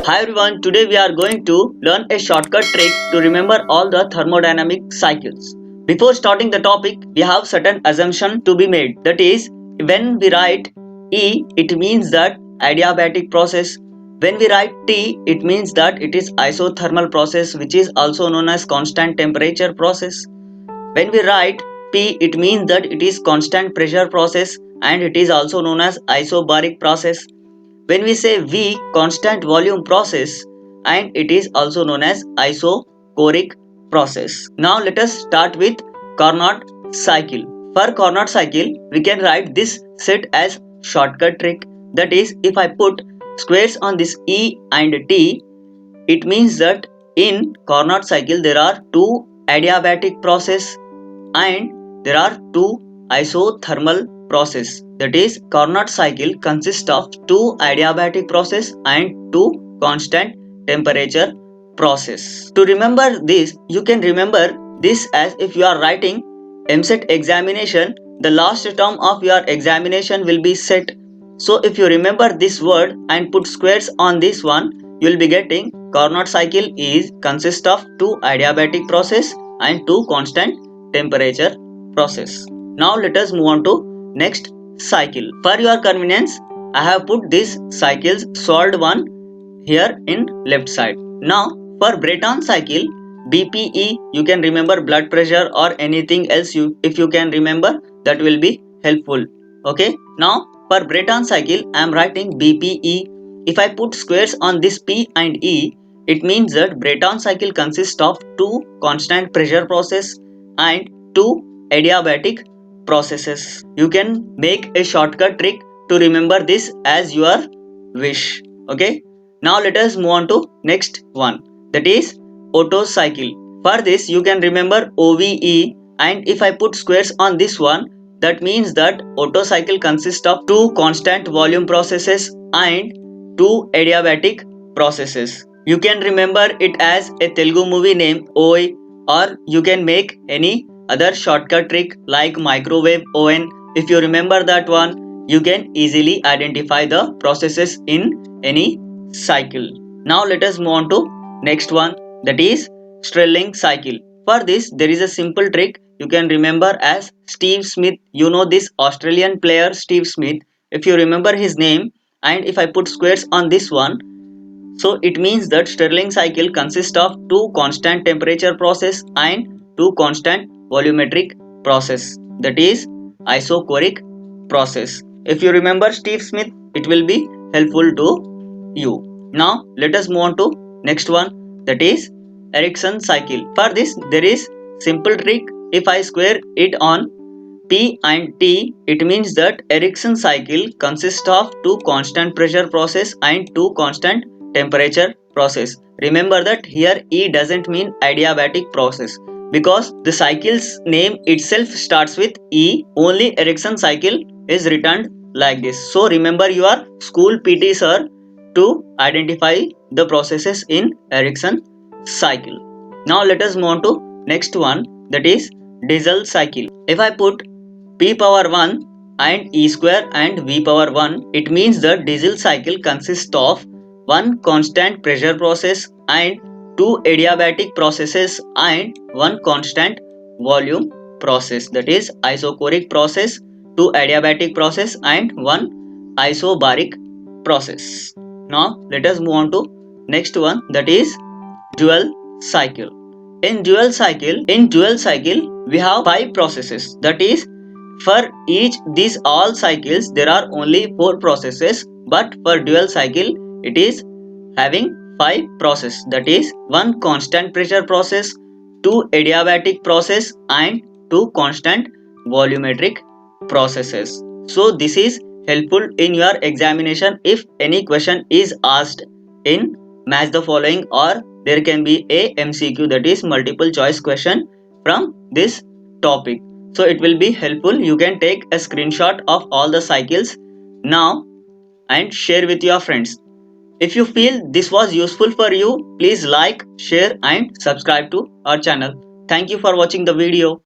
Hi everyone, today we are going to learn a shortcut trick to remember all the thermodynamic cycles. Before starting the topic, we have certain assumption to be made. That is, when we write E, it means that adiabatic process. When we write T, it means that it is isothermal process, which is also known as constant temperature process. When we write P, it means that it is constant pressure process and it is also known as isobaric process. When we say V, constant volume process, and it is also known as isochoric process. Now let us start with Carnot cycle. For Carnot cycle, we can write this set as shortcut trick. That is, if I put squares on this E and T, it means that in Carnot cycle there are two adiabatic process and there are two isothermal process. That is, Carnot cycle consists of two adiabatic process and two constant temperature process. To remember this, you can remember this as if you are writing MSET examination, the last term of your examination will be set. So if you remember this word and put squares on this one, you will be getting Carnot cycle is consist of two adiabatic process and two constant temperature process. Now let us move on to next cycle. For your convenience, I have put this cycles solved one here in left side. Now for Breton cycle, BPE, you can remember blood pressure or anything else if you can remember, that will be helpful. Okay, now for Breton cycle I am writing BPE. If I put squares on this P and E, it means that Breton cycle consists of two constant pressure process and two adiabatic processes. You can make a shortcut trick to remember this as your wish. Okay, now let us move on to next one, that is Otto cycle. For this you can remember OVE, and if I put squares on this one, that means that Otto cycle consists of two constant volume processes and two adiabatic processes. You can remember it as a Telugu movie name OI, or you can make any other shortcut trick like microwave oven. If you remember that one, you can easily identify the processes in any cycle. Now let us move on to next one, that is Stirling cycle. For this there is a simple trick you can remember as Steve Smith. You know this Australian player Steve Smith. If you remember his name and if I put squares on this one, so it means that Stirling cycle consists of two constant temperature process and two constant volumetric process, that is isochoric process. If you remember Steve Smith, it will be helpful to you. Now let us move on to next one, that is Ericsson cycle. For this there is simple trick. If I square it on P and T, it means that Ericsson cycle consists of two constant pressure process and two constant temperature process. Remember that here E doesn't mean adiabatic process because the cycle's name itself starts with E. Only Ericsson cycle is written like this. So remember your school PT sir to identify the processes in Ericsson cycle. Now let us move on to next one, that is diesel cycle. If I put P power 1 and E square and V power 1, it means the diesel cycle consists of one constant pressure process and two adiabatic processes and one constant volume process, that is isochoric process, two adiabatic process and one isobaric process. Now let us move on to next one, that is dual cycle. In dual cycle we have five processes, that is for each these all cycles there are only four processes, but for dual cycle it is having five processes, that is one constant pressure process, two adiabatic process and two constant volumetric processes. So this is helpful in your examination if any question is asked in match the following, or there can be a MCQ, that is multiple choice question from this topic. So it will be helpful. You can take a screenshot of all the cycles now and share with your friends. If you feel this was useful for you, please like, share and subscribe to our channel. Thank you for watching the video.